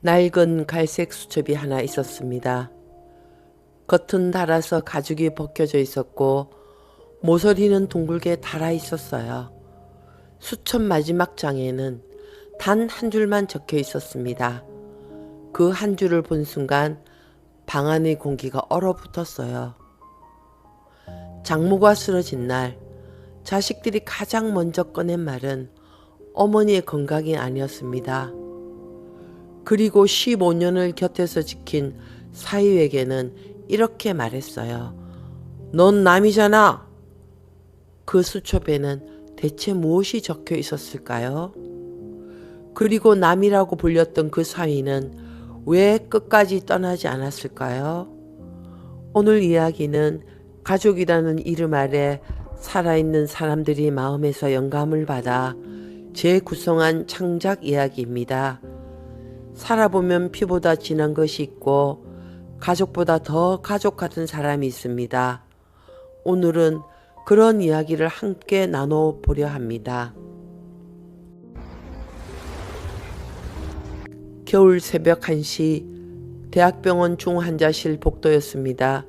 낡은 갈색 수첩이 하나 있었습니다. 겉은 닳아서 가죽이 벗겨져 있었고 모서리는 둥글게 닳아 있었어요. 수첩 마지막 장에는 단 한 줄만 적혀 있었습니다. 그 한 줄을 본 순간 방 안의 공기가 얼어붙었어요. 장모가 쓰러진 날 자식들이 가장 먼저 꺼낸 말은 어머니의 건강이 아니었습니다. 그리고 15년을 곁에서 지킨 사위에게는 이렇게 말했어요. 넌 남이잖아. 그 수첩에는 대체 무엇이 적혀 있었을까요? 그리고 남이라고 불렸던 그 사위는 왜 끝까지 떠나지 않았을까요? 오늘 이야기는 가족이라는 이름 아래 살아있는 사람들이 마음에서 영감을 받아 재구성한 창작 이야기입니다. 살아보면 피보다 진한 것이 있고 가족보다 더 가족 같은 사람이 있습니다. 오늘은 그런 이야기를 함께 나눠보려 합니다. 겨울 새벽 1시 대학병원 중환자실 복도였습니다.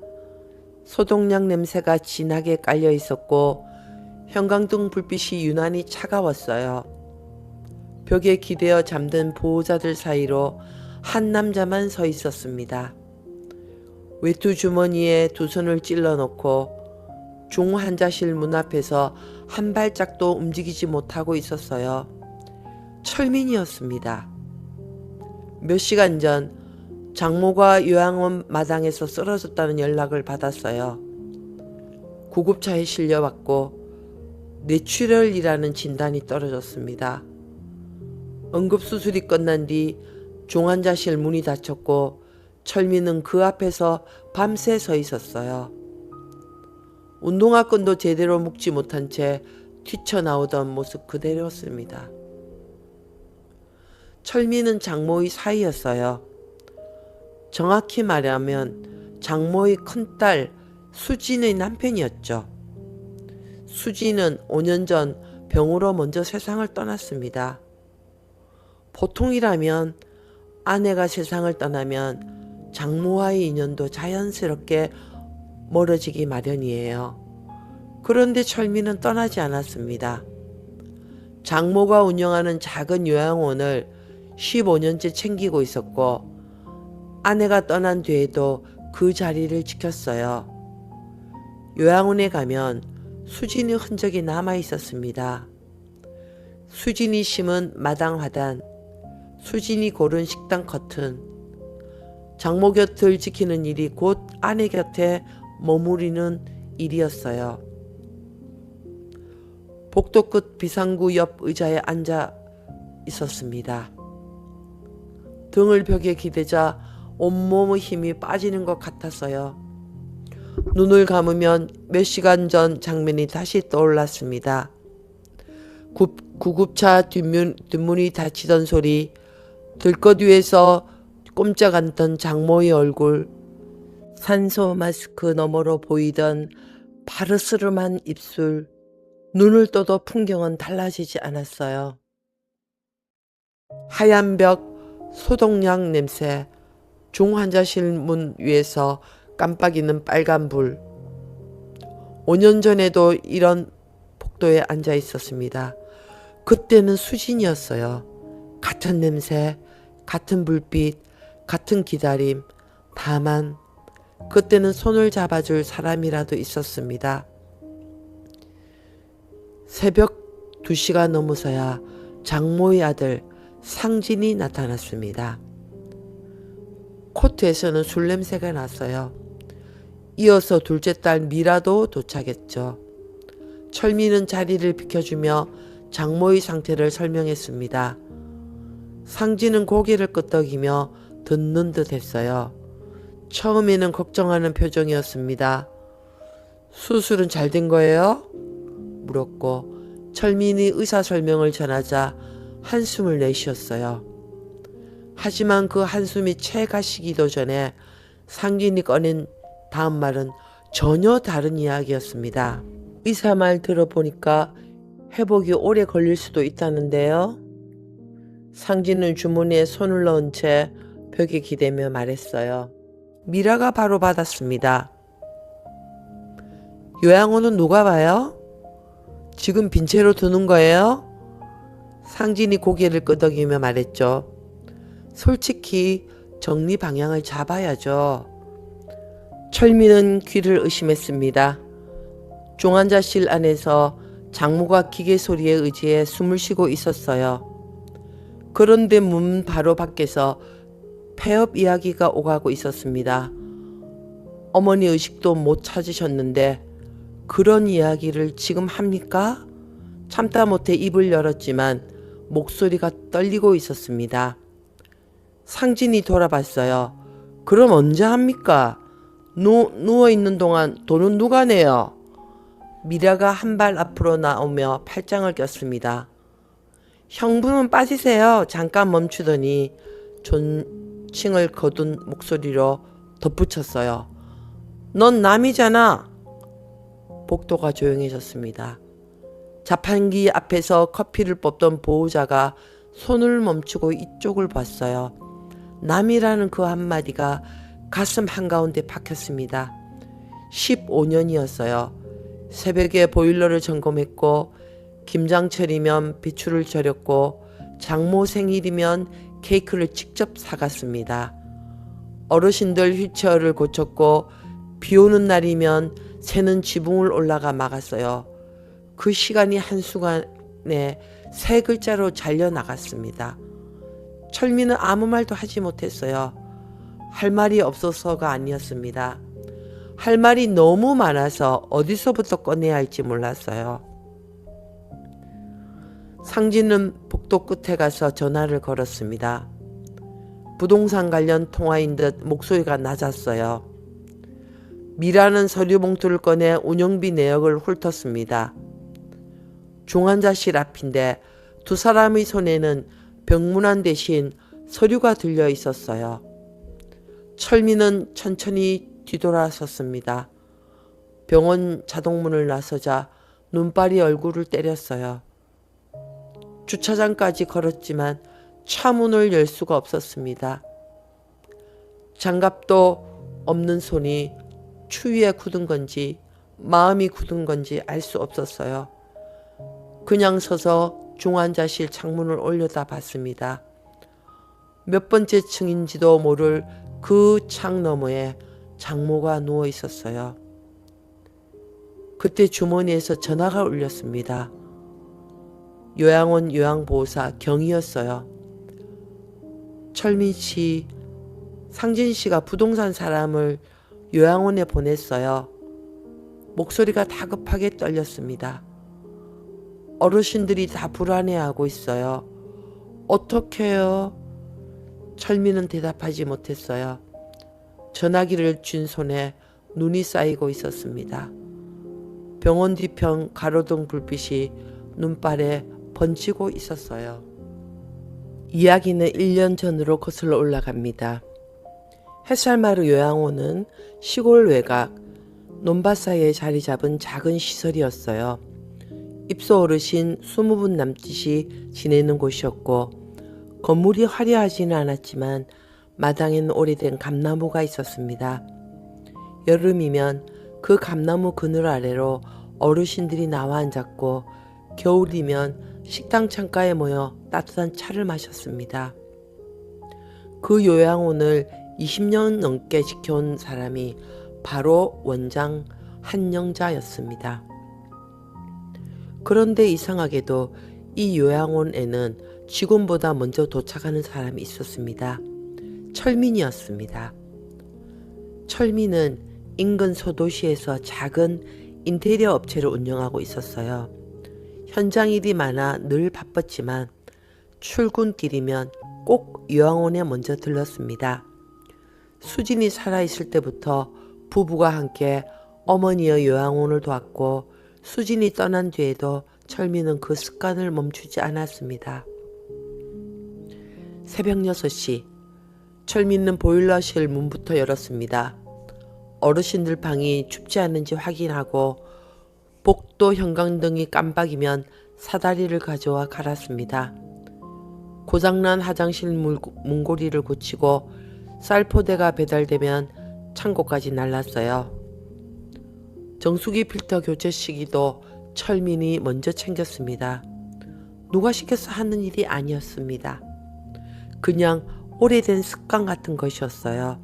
소독약 냄새가 진하게 깔려 있었고 형광등 불빛이 유난히 차가웠어요. 벽에 기대어 잠든 보호자들 사이로 한 남자만 서 있었습니다. 외투 주머니에 두 손을 찔러 넣고 중환자실 문 앞에서 한 발짝도 움직이지 못하고 있었어요. 철민이었습니다. 몇 시간 전 장모가 요양원 마당에서 쓰러졌다는 연락을 받았어요. 구급차에 실려왔고 뇌출혈이라는 진단이 떨어졌습니다. 응급수술이 끝난 뒤 중환자실 문이 닫혔고 철민은 그 앞에서 밤새 서 있었어요. 운동화끈도 제대로 묶지 못한 채 튀쳐나오던 모습 그대로였습니다. 철민은 장모의 사위였어요. 정확히 말하면 장모의 큰딸 수진의 남편이었죠. 수진은 5년 전 병으로 먼저 세상을 떠났습니다. 보통이라면 아내가 세상을 떠나면 장모와의 인연도 자연스럽게 멀어지기 마련이에요. 그런데 철민은 떠나지 않았습니다. 장모가 운영하는 작은 요양원을 15년째 챙기고 있었고 아내가 떠난 뒤에도 그 자리를 지켰어요. 요양원에 가면 수진의 흔적이 남아 있었습니다. 수진이 심은 마당 화단, 수진이 고른 식당 커튼, 장모 곁을 지키는 일이 곧 아내 곁에 머무르는 일이었어요. 복도 끝 비상구 옆 의자에 앉아 있었습니다. 등을 벽에 기대자 온몸의 힘이 빠지는 것 같았어요. 눈을 감으면 몇 시간 전 장면이 다시 떠올랐습니다. 구급차 뒷문이 닫히던 소리, 들것 위에서 꼼짝 않던 장모의 얼굴, 산소 마스크 너머로 보이던 파르스름한 입술, 눈을 떠도 풍경은 달라지지 않았어요. 하얀 벽, 소독약 냄새, 중환자실 문 위에서 깜빡이는 빨간 불. 5년 전에도 이런 복도에 앉아 있었습니다. 그때는 수진이었어요. 같은 냄새, 같은 불빛, 같은 기다림. 다만 그때는 손을 잡아줄 사람이라도 있었습니다. 새벽 2시가 넘어서야 장모의 아들 상진이 나타났습니다. 코트에서는 술 냄새가 났어요. 이어서 둘째 딸 미라도 도착했죠. 철민은 자리를 비켜주며 장모의 상태를 설명했습니다. 상진은 고개를 끄덕이며 듣는 듯 했어요. 처음에는 걱정하는 표정이었습니다. 수술은 잘 된 거예요? 물었고 철민이 의사 설명을 전하자 한숨을 내쉬었어요. 하지만 그 한숨이 채 가시기도 전에 상진이 꺼낸 다음 말은 전혀 다른 이야기였습니다. 의사 말 들어보니까 회복이 오래 걸릴 수도 있다는데요. 상진은 주머니에 손을 넣은 채 벽에 기대며 말했어요. 미라가 바로 받았습니다. 요양원은 누가 봐요? 지금 빈 채로 두는 거예요? 상진이 고개를 끄덕이며 말했죠. 솔직히 정리 방향을 잡아야죠. 철민은 귀를 의심했습니다. 중환자실 안에서 장모가 기계 소리에 의지해 숨을 쉬고 있었어요. 그런데 문 바로 밖에서 폐업 이야기가 오가고 있었습니다. 어머니 의식도 못 찾으셨는데 그런 이야기를 지금 합니까? 참다 못해 입을 열었지만 목소리가 떨리고 있었습니다. 상진이 돌아봤어요. 그럼 언제 합니까? 누워있는 동안 돈은 누가 내요? 미라가 한 발 앞으로 나오며 팔짱을 꼈습니다. 형부는 빠지세요. 잠깐 멈추더니 존칭을 거둔 목소리로 덧붙였어요. 넌 남이잖아. 복도가 조용해졌습니다. 자판기 앞에서 커피를 뽑던 보호자가 손을 멈추고 이쪽을 봤어요. 남이라는 그 한마디가 가슴 한가운데 박혔습니다. 15년이었어요. 새벽에 보일러를 점검했고 김장철이면 비추를 절였고 장모 생일이면 케이크를 직접 사갔습니다. 어르신들 휠체어를 고쳤고 비 오는 날이면 새는 지붕을 올라가 막았어요. 그 시간이 한순간에 세 글자로 잘려나갔습니다. 철민은 아무 말도 하지 못했어요. 할 말이 없어서가 아니었습니다. 할 말이 너무 많아서 어디서부터 꺼내야 할지 몰랐어요. 상진은 복도 끝에 가서 전화를 걸었습니다. 부동산 관련 통화인 듯 목소리가 낮았어요. 미라는 서류 봉투를 꺼내 운영비 내역을 훑었습니다. 중환자실 앞인데 두 사람의 손에는 병문안 대신 서류가 들려 있었어요. 철민은 천천히 뒤돌아섰습니다. 병원 자동문을 나서자 눈발이 얼굴을 때렸어요. 주차장까지 걸었지만 차 문을 열 수가 없었습니다. 장갑도 없는 손이 추위에 굳은 건지 마음이 굳은 건지 알 수 없었어요. 그냥 서서 중환자실 창문을 올려다봤습니다. 몇 번째 층인지도 모를 그 창 너머에 장모가 누워 있었어요. 그때 주머니에서 전화가 울렸습니다. 요양원 요양보호사 경이었어요. 철민 씨, 상진 씨가 부동산 사람을 요양원에 보냈어요. 목소리가 다급하게 떨렸습니다. 어르신들이 다 불안해하고 있어요. 어떡해요? 철민은 대답하지 못했어요. 전화기를 쥔 손에 눈이 쌓이고 있었습니다. 병원 뒤편 가로등 불빛이 눈발에 번지고 있었어요. 이야기는 1년 전으로 거슬러 올라갑니다. 햇살마루 요양원은 시골 외곽, 논밭 사이에 자리 잡은 작은 시설이었어요. 입소 어르신 20분 남짓이 지내는 곳이었고 건물이 화려하지는 않았지만 마당에는 오래된 감나무가 있었습니다. 여름이면 그 감나무 그늘 아래로 어르신들이 나와 앉았고 겨울이면 식당 창가에 모여 따뜻한 차를 마셨습니다. 그 요양원을 20년 넘게 지켜온 사람이 바로 원장 한영자였습니다. 그런데 이상하게도 이 요양원에는 직원보다 먼저 도착하는 사람이 있었습니다. 철민이었습니다. 철민은 인근 소도시에서 작은 인테리어 업체를 운영하고 있었어요. 현장 일이 많아 늘 바빴지만 출근길이면 꼭 요양원에 먼저 들렀습니다. 수진이 살아있을 때부터 부부가 함께 어머니의 요양원을 도왔고 수진이 떠난 뒤에도 철민은 그 습관을 멈추지 않았습니다. 새벽 6시 철민은 보일러실 문부터 열었습니다. 어르신들 방이 춥지 않은지 확인하고 복도 형광등이 깜박이면 사다리를 가져와 갈았습니다. 고장난 화장실 문고리를 고치고 쌀포대가 배달되면 창고까지 날랐어요. 정수기 필터 교체 시기도 철민이 먼저 챙겼습니다. 누가 시켜서 하는 일이 아니었습니다. 그냥 오래된 습관 같은 것이었어요.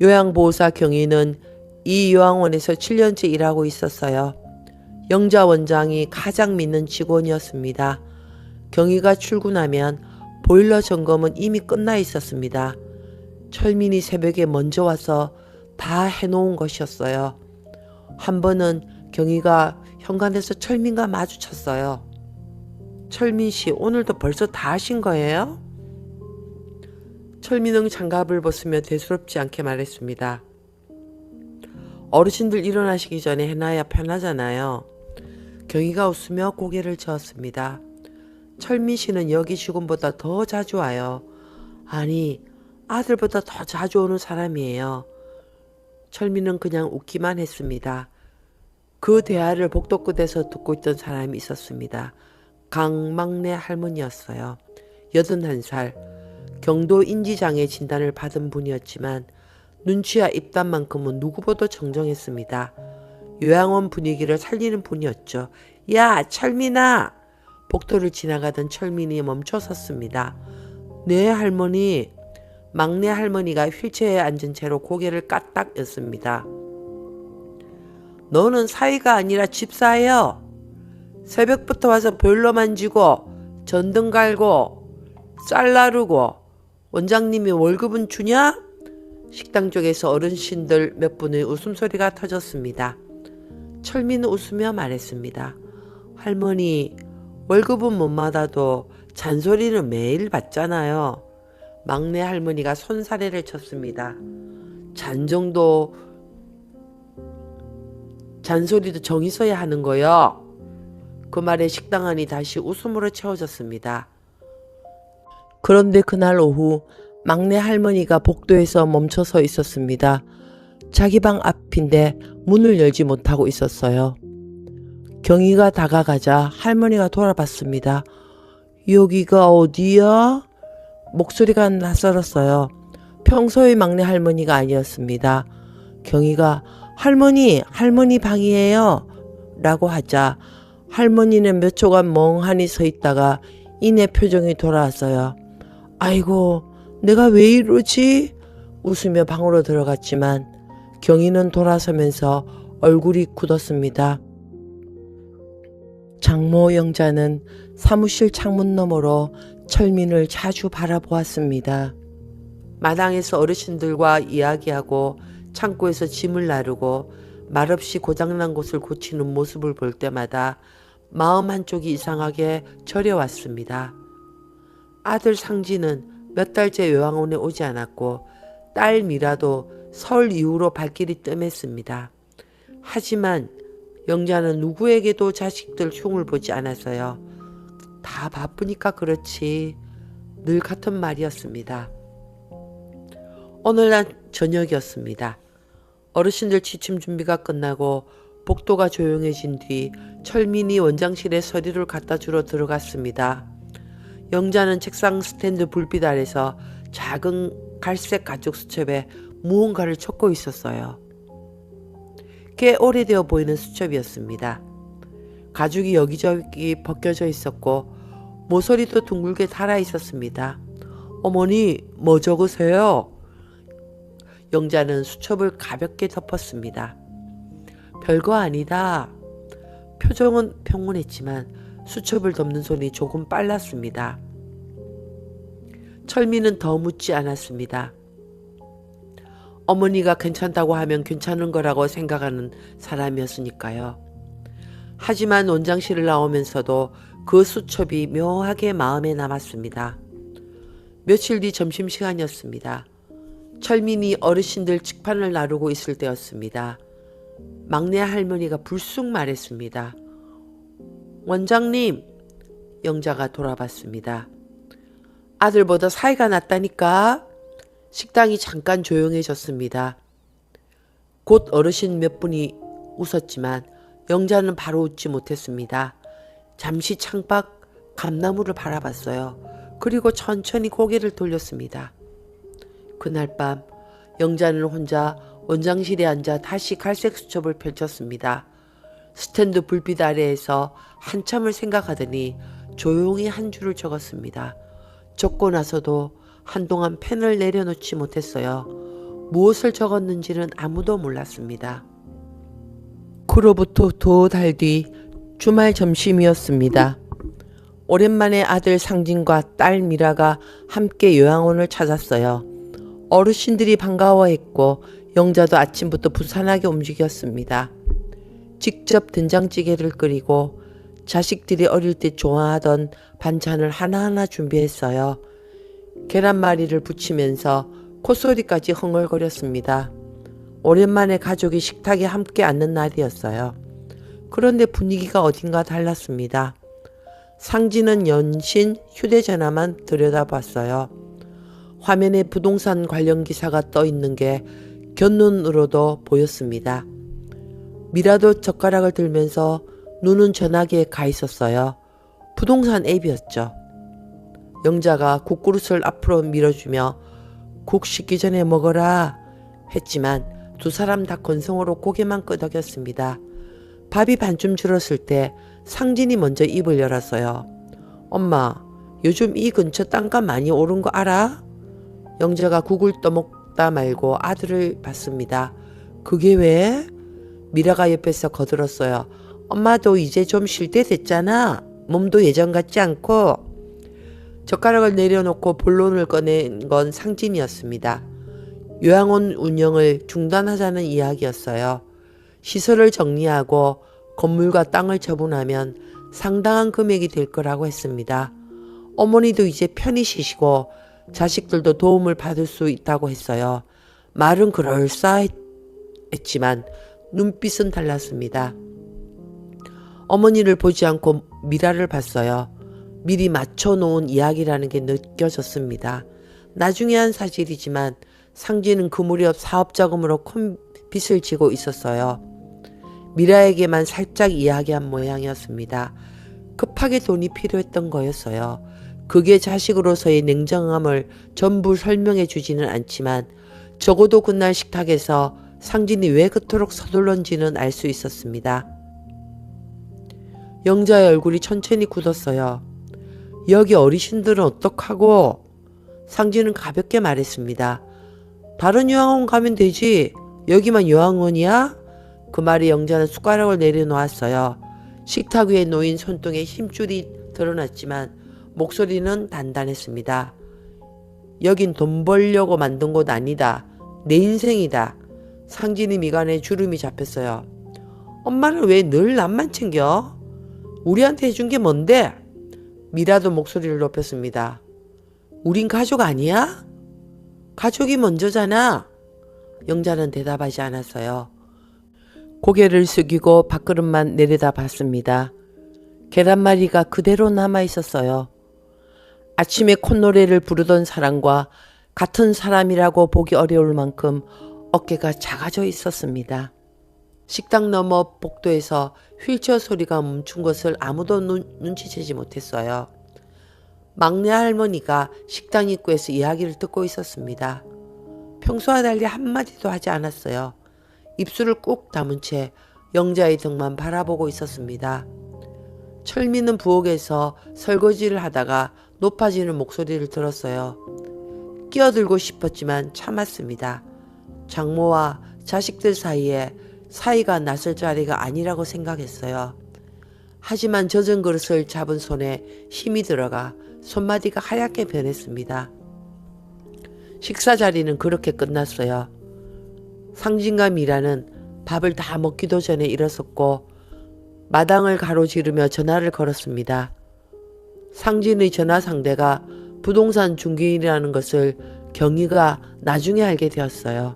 요양보호사 경희는 이 요양원에서 7년째 일하고 있었어요. 영자 원장이 가장 믿는 직원이었습니다. 경희가 출근하면 보일러 점검은 이미 끝나 있었습니다. 철민이 새벽에 먼저 와서 다 해놓은 것이었어요. 한 번은 경희가 현관에서 철민과 마주쳤어요. 철민 씨, 오늘도 벌써 다 하신 거예요? 철민은 장갑을 벗으며 대수롭지 않게 말했습니다. 어르신들 일어나시기 전에 해놔야 편하잖아요. 경희가 웃으며 고개를 저었습니다. 철민 씨는 여기 직원보다 더 자주 와요. 아니, 아들보다 더 자주 오는 사람이에요. 철민은 그냥 웃기만 했습니다. 그 대화를 복도 끝에서 듣고 있던 사람이 있었습니다. 강막내 할머니였어요. 81살, 경도 인지장애 진단을 받은 분이었지만 눈치와 입담만큼은 누구보다 정정했습니다. 요양원 분위기를 살리는 분이었죠. 야, 철민아! 복도를 지나가던 철민이 멈춰 섰습니다. 네, 할머니. 막내 할머니가 휠체어에 앉은 채로 고개를 까딱였습니다. 너는 사위가 아니라 집사예요. 새벽부터 와서 보일러 만지고 전등 갈고 쌀 나르고 원장님이 월급은 주냐? 식당 쪽에서 어르신들 몇 분의 웃음소리가 터졌습니다. 철민은 웃으며 말했습니다. 할머니, 월급은 못 받아도 잔소리는 매일 받잖아요. 막내 할머니가 손사래를 쳤습니다. 잔소리도 정이 써야 하는 거요. 그 말에 식당 안이 다시 웃음으로 채워졌습니다. 그런데 그날 오후 막내 할머니가 복도에서 멈춰 서 있었습니다. 자기 방 앞인데 문을 열지 못하고 있었어요. 경희가 다가가자 할머니가 돌아봤습니다. 여기가 어디야? 목소리가 낯설었어요. 평소의 막내 할머니가 아니었습니다. 경희가 할머니 방이에요 라고 하자 할머니는 몇 초간 멍하니 서 있다가 이내 표정이 돌아왔어요. 아이고, 내가 왜 이러지? 웃으며 방으로 들어갔지만 경희는 돌아서면서 얼굴이 굳었습니다. 장모 영자는 사무실 창문 너머로 철민을 자주 바라보았습니다. 마당에서 어르신들과 이야기하고 창고에서 짐을 나르고 말없이 고장난 곳을 고치는 모습을 볼 때마다 마음 한쪽이 이상하게 저려왔습니다. 아들 상진은 몇 달째 요양원에 오지 않았고 딸 미라도 설 이후로 발길이 뜸했습니다. 하지만 영자는 누구에게도 자식들 흉을 보지 않았어요. 다 바쁘니까 그렇지. 늘 같은 말이었습니다. 오늘날 저녁이었습니다. 어르신들 취침 준비가 끝나고 복도가 조용해진 뒤 철민이 원장실에 서류를 갖다 주러 들어갔습니다. 영자는 책상 스탠드 불빛 아래서 작은 갈색 가죽 수첩에 무언가를 적고 있었어요. 꽤 오래되어 보이는 수첩이었습니다. 가죽이 여기저기 벗겨져 있었고 모서리도 둥글게 달아 있었습니다. 어머니, 뭐 적으세요? 영자는 수첩을 가볍게 덮었습니다. 별거 아니다. 표정은 평온했지만 수첩을 덮는 손이 조금 빨랐습니다. 철민은 더 묻지 않았습니다. 어머니가 괜찮다고 하면 괜찮은 거라고 생각하는 사람이었으니까요. 하지만 원장실을 나오면서도 그 수첩이 묘하게 마음에 남았습니다. 며칠 뒤 점심시간이었습니다. 철민이 어르신들 직판을 나르고 있을 때였습니다. 막내 할머니가 불쑥 말했습니다. 원장님, 영자가 돌아봤습니다. 아들보다 사이가 낫다니까. 식당이 잠깐 조용해졌습니다. 곧 어르신 몇 분이 웃었지만 영자는 바로 웃지 못했습니다. 잠시 창밖 감나무를 바라봤어요. 그리고 천천히 고개를 돌렸습니다. 그날 밤 영자는 혼자 원장실에 앉아 다시 갈색 수첩을 펼쳤습니다. 스탠드 불빛 아래에서 한참을 생각하더니 조용히 한 줄을 적었습니다. 적고 나서도 한동안 펜을 내려놓지 못했어요. 무엇을 적었는지는 아무도 몰랐습니다. 그로부터 2달 뒤 주말 점심이었습니다. 오랜만에 아들 상진과 딸 미라가 함께 요양원을 찾았어요. 어르신들이 반가워했고 영자도 아침부터 부산하게 움직였습니다. 직접 된장찌개를 끓이고 자식들이 어릴 때 좋아하던 반찬을 하나하나 준비했어요. 계란말이를 부치면서 콧소리까지 흥얼거렸습니다. 오랜만에 가족이 식탁에 함께 앉는 날이었어요. 그런데 분위기가 어딘가 달랐습니다. 상진은 연신 휴대전화만 들여다봤어요. 화면에 부동산 관련 기사가 떠 있는 게 곁눈으로도 보였습니다. 미라도 젓가락을 들면서 눈은 전화기에 가 있었어요. 부동산 앱이었죠. 영자가 국그릇을 앞으로 밀어주며 국 식기 전에 먹어라 했지만 두 사람 다 건성으로 고개만 끄덕였습니다. 밥이 반쯤 줄었을 때 상진이 먼저 입을 열었어요. 엄마, 요즘 이 근처 땅값 많이 오른 거 알아? 영자가 국을 떠먹다 말고 아들을 봤습니다. 그게 왜? 미라가 옆에서 거들었어요. 엄마도 이제 좀 쉴 때 됐잖아. 몸도 예전 같지 않고. 젓가락을 내려놓고 본론을 꺼낸 건 상진이었습니다. 요양원 운영을 중단하자는 이야기였어요. 시설을 정리하고 건물과 땅을 처분하면 상당한 금액이 될 거라고 했습니다. 어머니도 이제 편히 쉬시고 자식들도 도움을 받을 수 있다고 했어요. 말은 그럴싸했지만 눈빛은 달랐습니다. 어머니를 보지 않고 미라를 봤어요. 미리 맞춰놓은 이야기라는 게 느껴졌습니다. 나중에 한 사실이지만 상진은 그 무렵 사업자금으로 큰 빚을 지고 있었어요. 미라에게만 살짝 이야기한 모양이었습니다. 급하게 돈이 필요했던 거였어요. 그게 자식으로서의 냉정함을 전부 설명해 주지는 않지만 적어도 그날 식탁에서 상진이 왜 그토록 서둘렀는지는 알 수 있었습니다. 영자의 얼굴이 천천히 굳었어요. 여기 어르신들은 어떡하고? 상진은 가볍게 말했습니다. 다른 요양원 가면 되지. 여기만 요양원이야? 그 말에 영자는 숟가락을 내려놓았어요. 식탁 위에 놓인 손등에 힘줄이 드러났지만 목소리는 단단했습니다. 여긴 돈 벌려고 만든 곳 아니다. 내 인생이다. 상진이 미간에 주름이 잡혔어요. 엄마는 왜 늘 남만 챙겨? 우리한테 해준 게 뭔데? 미라도 목소리를 높였습니다. 우린 가족 아니야? 가족이 먼저잖아. 영자는 대답하지 않았어요. 고개를 숙이고 밥그릇만 내려다 봤습니다. 계란말이가 그대로 남아 있었어요. 아침에 콧노래를 부르던 사람과 같은 사람이라고 보기 어려울 만큼 어깨가 작아져 있었습니다. 식당 너머 복도에서 휠체어 소리가 멈춘 것을 아무도 눈치채지 못했어요. 막내 할머니가 식당 입구에서 이야기를 듣고 있었습니다. 평소와 달리 한마디도 하지 않았어요. 입술을 꾹 다문 채 영자의 등만 바라보고 있었습니다. 철미는 부엌에서 설거지를 하다가 높아지는 목소리를 들었어요. 끼어들고 싶었지만 참았습니다. 장모와 자식들 사이에 사이가 났을 자리가 아니라고 생각했어요. 하지만 젖은 그릇을 잡은 손에 힘이 들어가 손마디가 하얗게 변했습니다. 식사 자리는 그렇게 끝났어요. 상진과 미라는 밥을 다 먹기도 전에 일어섰고 마당을 가로지르며 전화를 걸었습니다. 상진의 전화 상대가 부동산 중개인이라는 것을 경희가 나중에 알게 되었어요.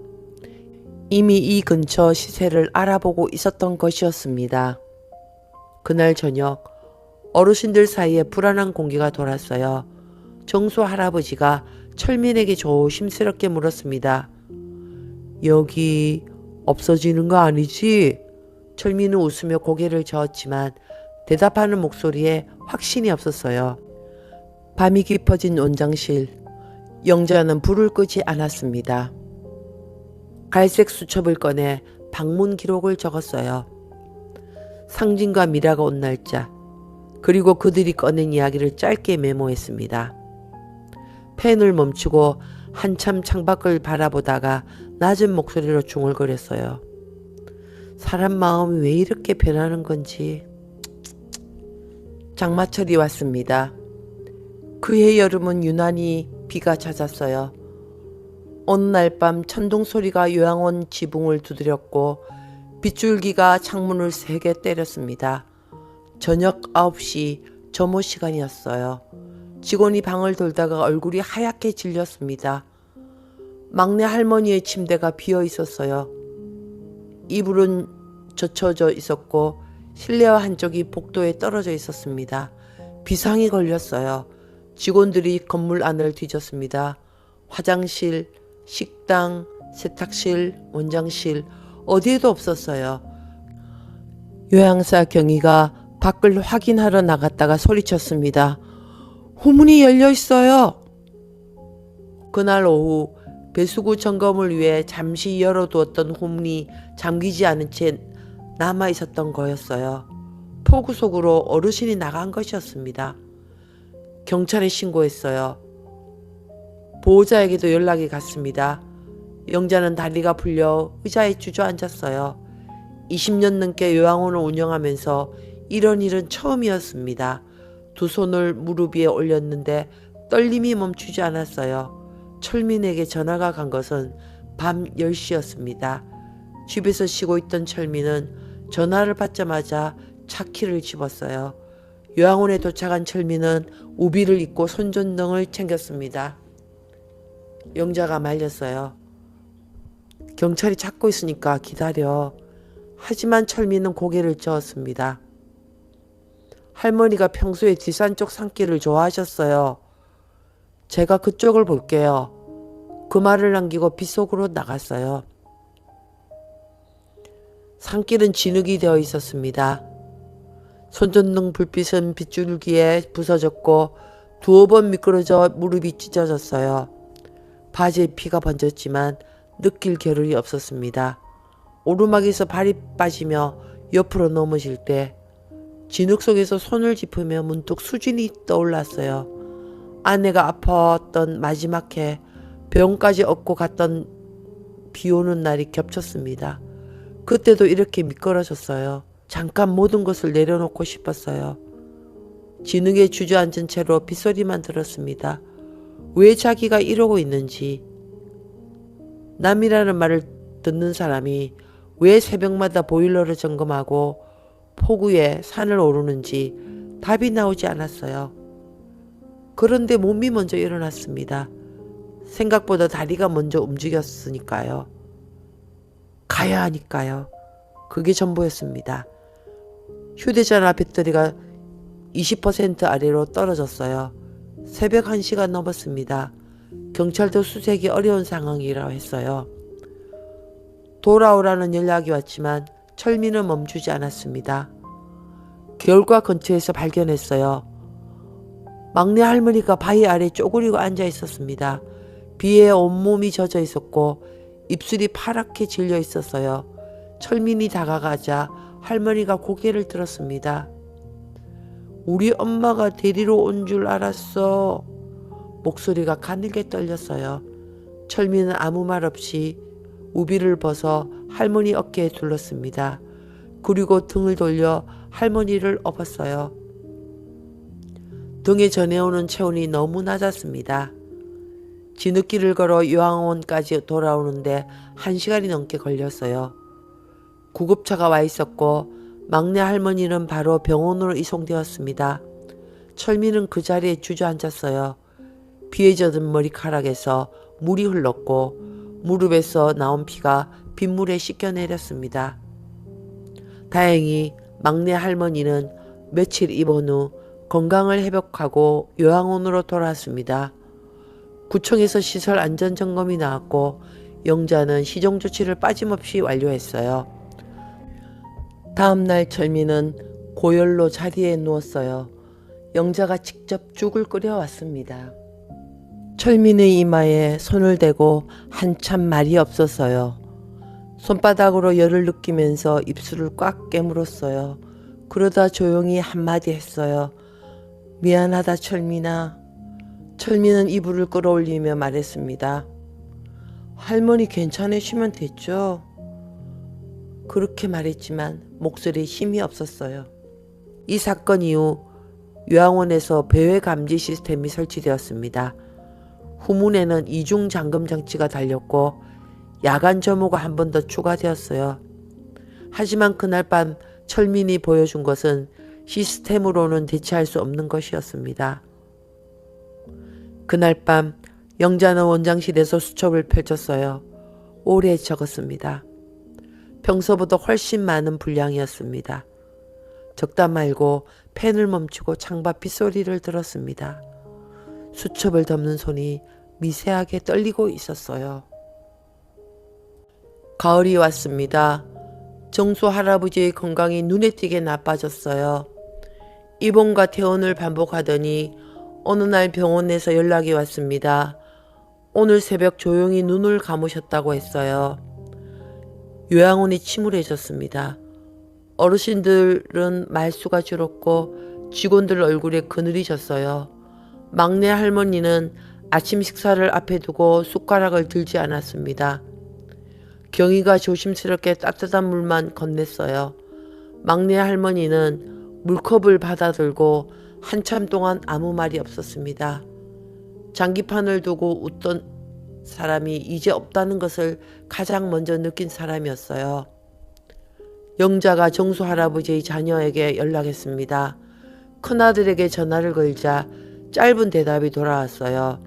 이미 이 근처 시세를 알아보고 있었던 것이었습니다. 그날 저녁 어르신들 사이에 불안한 공기가 돌았어요. 정수 할아버지가 철민에게 조심스럽게 물었습니다. 여기 없어지는 거 아니지? 철민은 웃으며 고개를 저었지만 대답하는 목소리에 확신이 없었어요. 밤이 깊어진 원장실. 영자는 불을 끄지 않았습니다. 갈색 수첩을 꺼내 방문 기록을 적었어요. 상진과 미라가 온 날짜, 그리고 그들이 꺼낸 이야기를 짧게 메모했습니다. 펜을 멈추고 한참 창밖을 바라보다가 낮은 목소리로 중얼거렸어요. 사람 마음이 왜 이렇게 변하는 건지. 장마철이 왔습니다. 그해 여름은 유난히 비가 잦았어요. 어느 날 밤 천둥 소리가 요양원 지붕을 두드렸고 빗줄기가 창문을 세게 때렸습니다. 저녁 9시 점호 시간이었어요. 직원이 방을 돌다가 얼굴이 하얗게 질렸습니다. 막내 할머니의 침대가 비어 있었어요. 이불은 젖혀져 있었고 실내와 한쪽이 복도에 떨어져 있었습니다. 비상이 걸렸어요. 직원들이 건물 안을 뒤졌습니다. 화장실, 식당, 세탁실, 원장실 어디에도 없었어요. 요양사 경위가 밖을 확인하러 나갔다가 소리쳤습니다. 후문이 열려 있어요. 그날 오후 배수구 점검을 위해 잠시 열어두었던 후문이 잠기지 않은 채 남아 있었던 거였어요. 폭우 속으로 어르신이 나간 것이었습니다. 경찰에 신고했어요. 보호자에게도 연락이 갔습니다. 영자는 다리가 풀려 의자에 주저앉았어요. 20년 넘게 요양원을 운영하면서 이런 일은 처음이었습니다. 두 손을 무릎 위에 올렸는데 떨림이 멈추지 않았어요. 철민에게 전화가 간 것은 밤 10시였습니다. 집에서 쉬고 있던 철민은 전화를 받자마자 차키를 집었어요. 요양원에 도착한 철민은 우비를 입고 손전등을 챙겼습니다. 영자가 말렸어요. 경찰이 찾고 있으니까 기다려. 하지만 철민은 고개를 저었습니다. 할머니가 평소에 뒷산 쪽 산길을 좋아하셨어요. 제가 그쪽을 볼게요. 그 말을 남기고 빗속으로 나갔어요. 산길은 진흙이 되어 있었습니다. 손전등 불빛은 빗줄기에 부서졌고 두어 번 미끄러져 무릎이 찢어졌어요. 바지에 피가 번졌지만 느낄 겨를이 없었습니다. 오르막에서 발이 빠지며 옆으로 넘어질 때 진흙 속에서 손을 짚으며 문득 수진이 떠올랐어요. 아내가 아팠던 마지막 해 병원까지 업고 갔던 비 오는 날이 겹쳤습니다. 그때도 이렇게 미끄러졌어요. 잠깐 모든 것을 내려놓고 싶었어요. 진흙에 주저앉은 채로 빗소리만 들었습니다. 왜 자기가 이러고 있는지, 남이라는 말을 듣는 사람이 왜 새벽마다 보일러를 점검하고 폭우에 산을 오르는지 답이 나오지 않았어요. 그런데 몸이 먼저 일어났습니다. 생각보다 다리가 먼저 움직였으니까요. 가야 하니까요. 그게 전부였습니다. 휴대전화 배터리가 20% 아래로 떨어졌어요. 새벽 1시가 넘었습니다. 경찰도 수색이 어려운 상황이라 했어요. 돌아오라는 연락이 왔지만 철민은 멈추지 않았습니다. 겨울과 근처에서 발견했어요. 막내 할머니가 바위 아래 쪼그리고 앉아 있었습니다. 비에 온몸이 젖어 있었고 입술이 파랗게 질려 있었어요. 철민이 다가가자 할머니가 고개를 들었습니다. 우리 엄마가 데리러 온 줄 알았어. 목소리가 가늘게 떨렸어요. 철민은 아무 말 없이 우비를 벗어 할머니 어깨에 둘렀습니다. 그리고 등을 돌려 할머니를 업었어요. 등에 전해오는 체온이 너무 낮았습니다. 진흙길을 걸어 요양원까지 돌아오는데 1시간이 넘게 걸렸어요. 구급차가 와 있었고 막내 할머니는 바로 병원으로 이송되었습니다. 철민은 그 자리에 주저앉았어요. 비에 젖은 머리카락에서 물이 흘렀고 무릎에서 나온 피가 빗물에 씻겨내렸습니다. 다행히 막내 할머니는 며칠 입원 후 건강을 회복하고 요양원으로 돌아왔습니다. 구청에서 시설 안전점검이 나왔고 영자는 시정조치를 빠짐없이 완료했어요. 다음날 철민은 고열로 자리에 누웠어요. 영자가 직접 죽을 끓여왔습니다. 철민의 이마에 손을 대고 한참 말이 없었어요. 손바닥으로 열을 느끼면서 입술을 꽉 깨물었어요. 그러다 조용히 한마디 했어요. 미안하다 철민아. 철민은 이불을 끌어올리며 말했습니다. 할머니 괜찮으시면 됐죠? 그렇게 말했지만 목소리에 힘이 없었어요. 이 사건 이후 요양원에서 배회 감지 시스템이 설치되었습니다. 후문에는 이중 잠금 장치가 달렸고 야간 점호가 한 번 더 추가되었어요. 하지만 그날 밤 철민이 보여준 것은 시스템으로는 대체할 수 없는 것이었습니다. 그날 밤 영자는 원장실에서 수첩을 펼쳤어요. 오래 적었습니다. 평소보다 훨씬 많은 분량이었습니다. 적다 말고 펜을 멈추고 창밖 빗소리를 들었습니다. 수첩을 덮는 손이 미세하게 떨리고 있었어요. 가을이 왔습니다. 정수 할아버지의 건강이 눈에 띄게 나빠졌어요. 입원과 퇴원을 반복하더니 어느 날 병원에서 연락이 왔습니다. 오늘 새벽 조용히 눈을 감으셨다고 했어요. 요양원이 침울해졌습니다. 어르신들은 말수가 줄었고 직원들 얼굴에 그늘이 졌어요. 막내 할머니는 아침 식사를 앞에 두고 숟가락을 들지 않았습니다. 경희가 조심스럽게 따뜻한 물만 건넸어요. 막내 할머니는 물컵을 받아들고 한참 동안 아무 말이 없었습니다. 장기판을 두고 웃던 사람이 이제 없다는 것을 가장 먼저 느낀 사람이었어요. 영자가 정수 할아버지의 자녀에게 연락했습니다. 큰아들에게 전화를 걸자 짧은 대답이 돌아왔어요.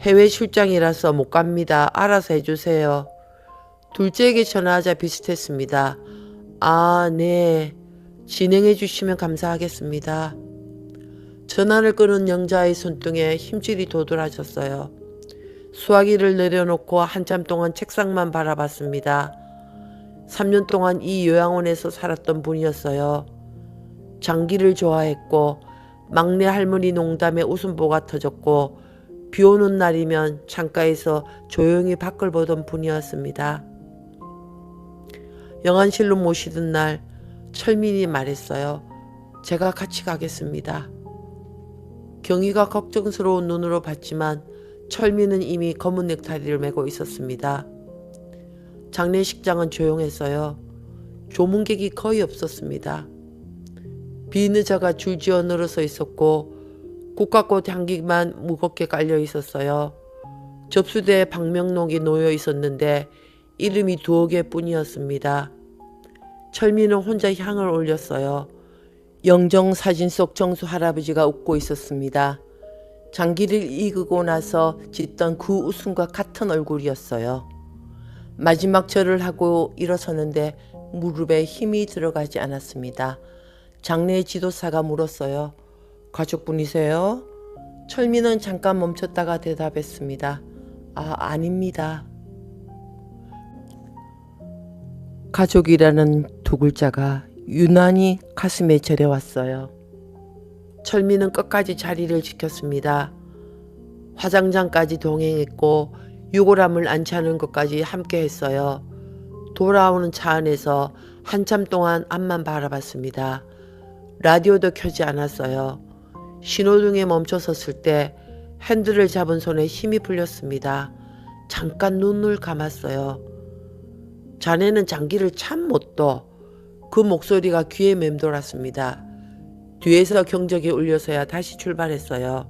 해외 출장이라서 못 갑니다. 알아서 해주세요. 둘째에게 전화하자 비슷했습니다. 아, 네. 진행해 주시면 감사하겠습니다. 전화를 끊은 영자의 손등에 힘줄이 도드라졌어요. 수화기를 내려놓고 한참 동안 책상만 바라봤습니다. 3년 동안 이 요양원에서 살았던 분이었어요. 장기를 좋아했고 막내 할머니 농담에 웃음보가 터졌고 비 오는 날이면 창가에서 조용히 밖을 보던 분이었습니다. 영안실로 모시던 날 철민이 말했어요. 제가 같이 가겠습니다. 경희가 걱정스러운 눈으로 봤지만 철민은 이미 검은 넥타이를 메고 있었습니다. 장례식장은 조용했어요. 조문객이 거의 없었습니다. 비의자가 줄지어 늘어서 있었고 국화꽃 향기만 무겁게 깔려 있었어요. 접수대에 방명록이 놓여 있었는데 이름이 2개뿐이었습니다. 철민은 혼자 향을 올렸어요. 영정 사진 속 정수 할아버지가 웃고 있었습니다. 장기를 익고 나서 짓던 그 웃음과 같은 얼굴이었어요. 마지막 절을 하고 일어서는데 무릎에 힘이 들어가지 않았습니다. 장례 지도사가 물었어요. 가족분이세요? 철민은 잠깐 멈췄다가 대답했습니다. 아닙니다. 가족이라는 두 글자가 유난히 가슴에 저려왔어요. 철민은 끝까지 자리를 지켰습니다. 화장장까지 동행했고 유골함을 안치하는 것까지 함께 했어요. 돌아오는 차 안에서 한참 동안 앞만 바라봤습니다. 라디오도 켜지 않았어요. 신호등에 멈춰섰을 때 핸들을 잡은 손에 힘이 풀렸습니다. 잠깐 눈을 감았어요. 자네는 장기를 참 못 둬. 그 목소리가 귀에 맴돌았습니다. 뒤에서 경적이 울려서야 다시 출발했어요.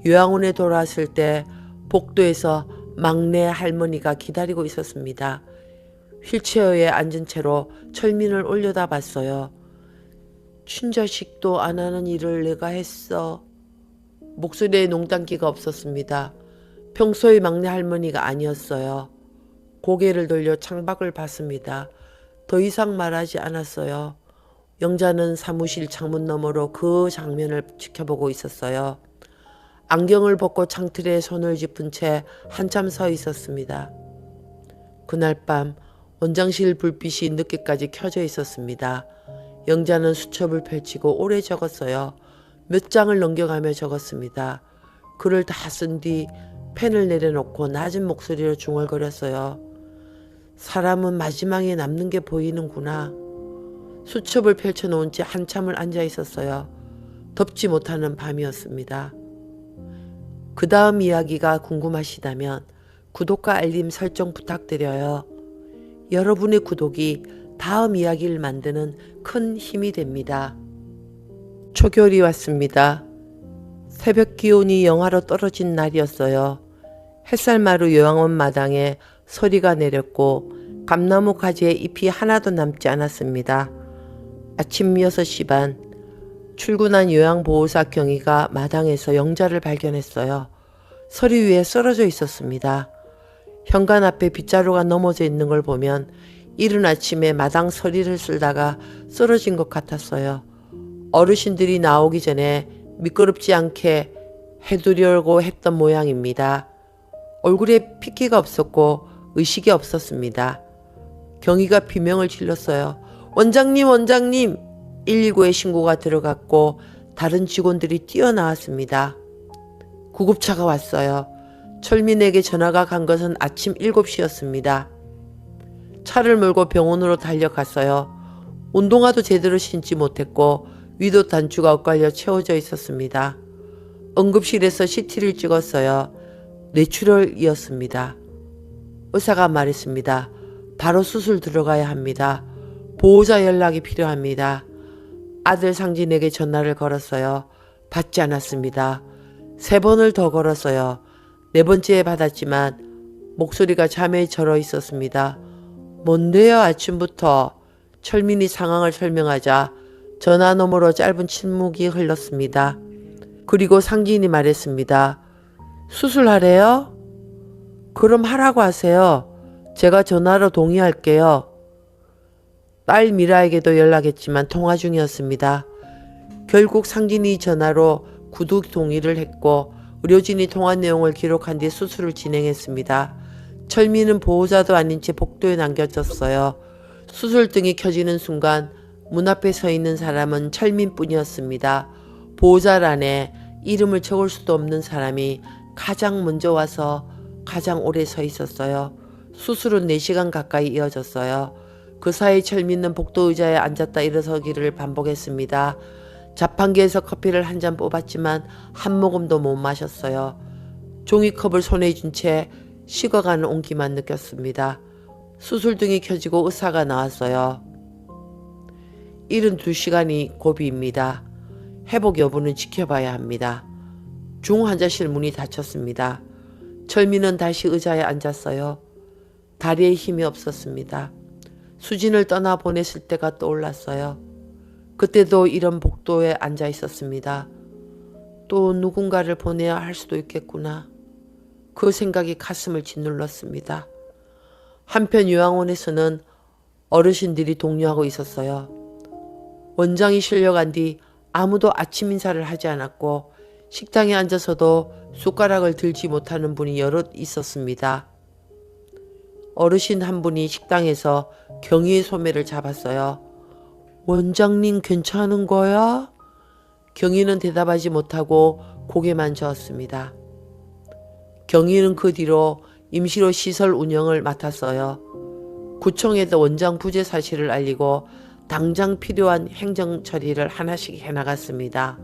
요양원에 돌아왔을 때 복도에서 막내 할머니가 기다리고 있었습니다. 휠체어에 앉은 채로 철민을 올려다 봤어요. 친자식도 안 하는 일을 내가 했어. 목소리에 농담기가 없었습니다. 평소의 막내 할머니가 아니었어요. 고개를 돌려 창밖을 봤습니다. 더 이상 말하지 않았어요. 영자는 사무실 창문 너머로 그 장면을 지켜보고 있었어요. 안경을 벗고 창틀에 손을 짚은 채 한참 서 있었습니다. 그날 밤 원장실 불빛이 늦게까지 켜져 있었습니다. 영자는 수첩을 펼치고 오래 적었어요. 몇 장을 넘겨가며 적었습니다. 글을 다 쓴 뒤 펜을 내려놓고 낮은 목소리로 중얼거렸어요. 사람은 마지막에 남는 게 보이는구나. 수첩을 펼쳐놓은 채 한참을 앉아 있었어요. 덮지 못하는 밤이었습니다. 그 다음 이야기가 궁금하시다면 구독과 알림 설정 부탁드려요. 여러분의 구독이 다음 이야기를 만드는 큰 힘이 됩니다. 초겨울이 왔습니다. 새벽 기온이 영하로 떨어진 날이었어요. 햇살마루 요양원 마당에 서리가 내렸고 감나무 가지에 잎이 하나도 남지 않았습니다. 아침 6시 반 출근한 요양보호사 경희가 마당에서 영자를 발견했어요. 서리 위에 쓰러져 있었습니다. 현관 앞에 빗자루가 넘어져 있는 걸 보면 이른 아침에 마당 서리를 쓸다가 쓰러진 것 같았어요. 어르신들이 나오기 전에 미끄럽지 않게 해두려고 했던 모양입니다. 얼굴에 핏기가 없었고 의식이 없었습니다. 경희가 비명을 질렀어요. 원장님, 원장님! 119에 신고가 들어갔고 다른 직원들이 뛰어나왔습니다. 구급차가 왔어요. 철민에게 전화가 간 것은 아침 7시였습니다. 차를 몰고 병원으로 달려갔어요. 운동화도 제대로 신지 못했고 위도 단추가 엇갈려 채워져 있었습니다. 응급실에서 CT를 찍었어요. 뇌출혈이었습니다. 의사가 말했습니다. 바로 수술 들어가야 합니다. 보호자 연락이 필요합니다. 아들 상진에게 전화를 걸었어요. 받지 않았습니다. 3번을 더 걸었어요. 4번째에 받았지만 목소리가 잠에 절어 있었습니다. 뭔데요 아침부터? 철민이 상황을 설명하자 전화 너머로 짧은 침묵이 흘렀습니다. 그리고 상진이 말했습니다. 수술하래요? 그럼 하라고 하세요. 제가 전화로 동의할게요. 딸 미라에게도 연락했지만 통화 중이었습니다. 결국 상진이 전화로 구두 동의를 했고 의료진이 통화 내용을 기록한 뒤 수술을 진행했습니다. 철민은 보호자도 아닌 채 복도에 남겨졌어요. 수술등이 켜지는 순간 문 앞에 서 있는 사람은 철민뿐이었습니다. 보호자란에 이름을 적을 수도 없는 사람이 가장 먼저 와서 가장 오래 서 있었어요. 수술은 4시간 가까이 이어졌어요. 그 사이 철민은 복도 의자에 앉았다 일어서기를 반복했습니다. 자판기에서 커피를 한 잔 뽑았지만 한 모금도 못 마셨어요. 종이컵을 손에 쥔 채 식어가는 온기만 느꼈습니다. 수술등이 켜지고 의사가 나왔어요. 72시간이 고비입니다. 회복 여부는 지켜봐야 합니다. 중환자실 문이 닫혔습니다. 철민은 다시 의자에 앉았어요. 다리에 힘이 없었습니다. 수진을 떠나보냈을 때가 떠올랐어요. 그때도 이런 복도에 앉아 있었습니다. 또 누군가를 보내야 할 수도 있겠구나. 그 생각이 가슴을 짓눌렀습니다. 한편 요양원에서는 어르신들이 독려하고 있었어요. 원장이 실려간 뒤 아무도 아침 인사를 하지 않았고 식당에 앉아서도 숟가락을 들지 못하는 분이 여럿 있었습니다. 어르신 한 분이 식당에서 경희의 소매를 잡았어요. 원장님 괜찮은 거야? 경희는 대답하지 못하고 고개만 저었습니다. 경희는 그 뒤로 임시로 시설 운영을 맡았어요. 구청에도 원장 부재 사실을 알리고 당장 필요한 행정 처리를 하나씩 해나갔습니다.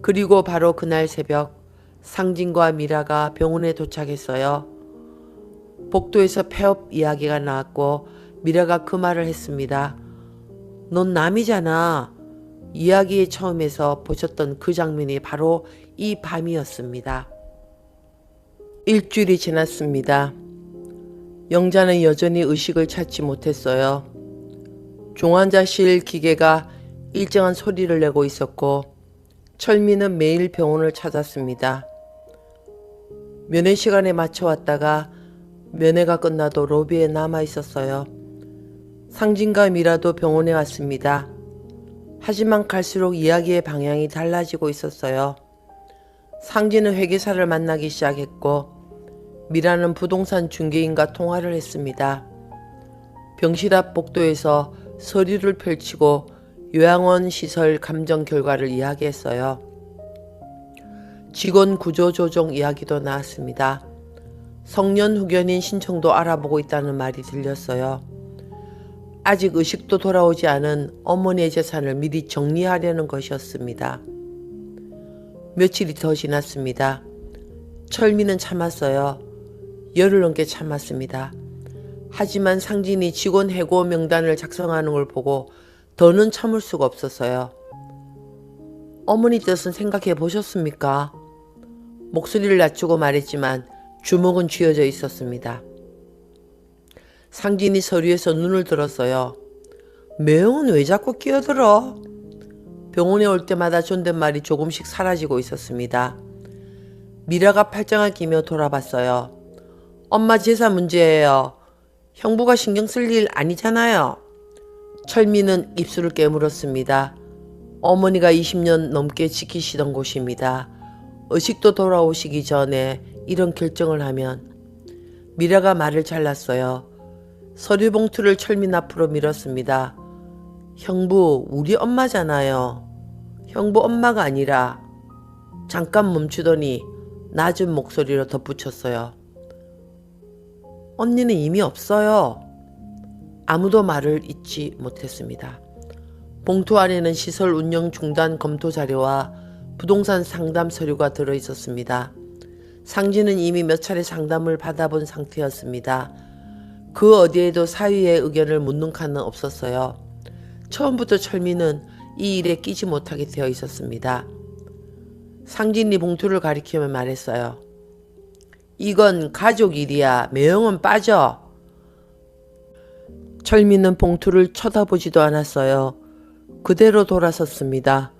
그리고 바로 그날 새벽 상진과 미라가 병원에 도착했어요. 복도에서 폐업 이야기가 나왔고 미라가 그 말을 했습니다. 넌 남이잖아. 이야기의 처음에서 보셨던 그 장면이 바로 이 밤이었습니다. 일주일이 지났습니다. 영자는 여전히 의식을 찾지 못했어요. 중환자실 기계가 일정한 소리를 내고 있었고 철민은 매일 병원을 찾았습니다. 면회 시간에 맞춰 왔다가 면회가 끝나도 로비에 남아 있었어요. 상진과 미라도 병원에 왔습니다. 하지만 갈수록 이야기의 방향이 달라지고 있었어요. 상진은 회계사를 만나기 시작했고 미라는 부동산 중개인과 통화를 했습니다. 병실 앞 복도에서 서류를 펼치고 요양원 시설 감정 결과를 이야기했어요. 직원 구조 조정 이야기도 나왔습니다. 성년 후견인 신청도 알아보고 있다는 말이 들렸어요. 아직 의식도 돌아오지 않은 어머니의 재산을 미리 정리하려는 것이었습니다. 며칠이 더 지났습니다. 철미는 참았어요. 열흘 넘게 참았습니다. 하지만 상진이 직원 해고 명단을 작성하는 걸 보고 더는 참을 수가 없었어요. 어머니 뜻은 생각해 보셨습니까? 목소리를 낮추고 말했지만 주먹은 쥐어져 있었습니다. 상진이 서류에서 눈을 들었어요. 매형은 왜 자꾸 끼어들어? 병원에 올 때마다 존댓말이 조금씩 사라지고 있었습니다. 미라가 팔짱을 끼며 돌아봤어요. 엄마 재산 문제예요. 형부가 신경 쓸 일 아니잖아요. 철미는 입술을 깨물었습니다. 어머니가 20년 넘게 지키시던 곳입니다. 의식도 돌아오시기 전에 이런 결정을 하면. 미라가 말을 잘랐어요. 서류 봉투를 철민 앞으로 밀었습니다. 형부, 우리 엄마잖아요. 형부 엄마가 아니라. 잠깐 멈추더니 낮은 목소리로 덧붙였어요. 언니는 이미 없어요. 아무도 말을 잇지 못했습니다. 봉투 안에는 시설 운영 중단 검토 자료와 부동산 상담 서류가 들어있었습니다. 상진은 이미 몇 차례 상담을 받아본 상태였습니다. 그 어디에도 사위의 의견을 묻는 칸은 없었어요. 처음부터 철미는 이 일에 끼지 못하게 되어 있었습니다. 상진이 봉투를 가리키며 말했어요. 이건 가족 일이야. 매형은 빠져. 철미는 봉투를 쳐다보지도 않았어요. 그대로 돌아섰습니다.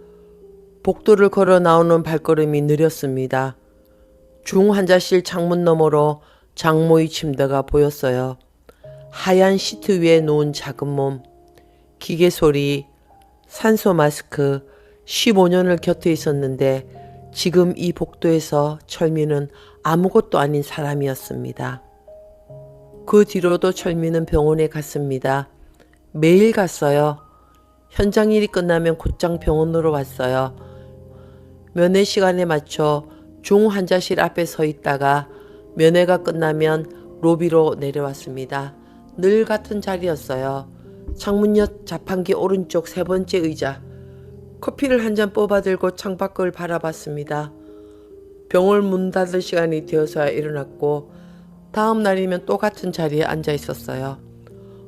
복도를 걸어 나오는 발걸음이 느렸습니다. 중환자실 창문 너머로 장모의 침대가 보였어요. 하얀 시트 위에 놓은 작은 몸, 기계 소리, 산소 마스크, 15년을 곁에 있었는데 지금 이 복도에서 철미는 아무것도 아닌 사람이었습니다. 그 뒤로도 철미는 병원에 갔습니다. 매일 갔어요. 현장 일이 끝나면 곧장 병원으로 왔어요. 면회 시간에 맞춰 중환자실 앞에 서 있다가 면회가 끝나면 로비로 내려왔습니다. 늘 같은 자리였어요. 창문 옆 자판기 오른쪽 세 번째 의자. 커피를 한 잔 뽑아 들고 창밖을 바라봤습니다. 병원 문 닫을 시간이 되어서야 일어났고 다음 날이면 또 같은 자리에 앉아 있었어요.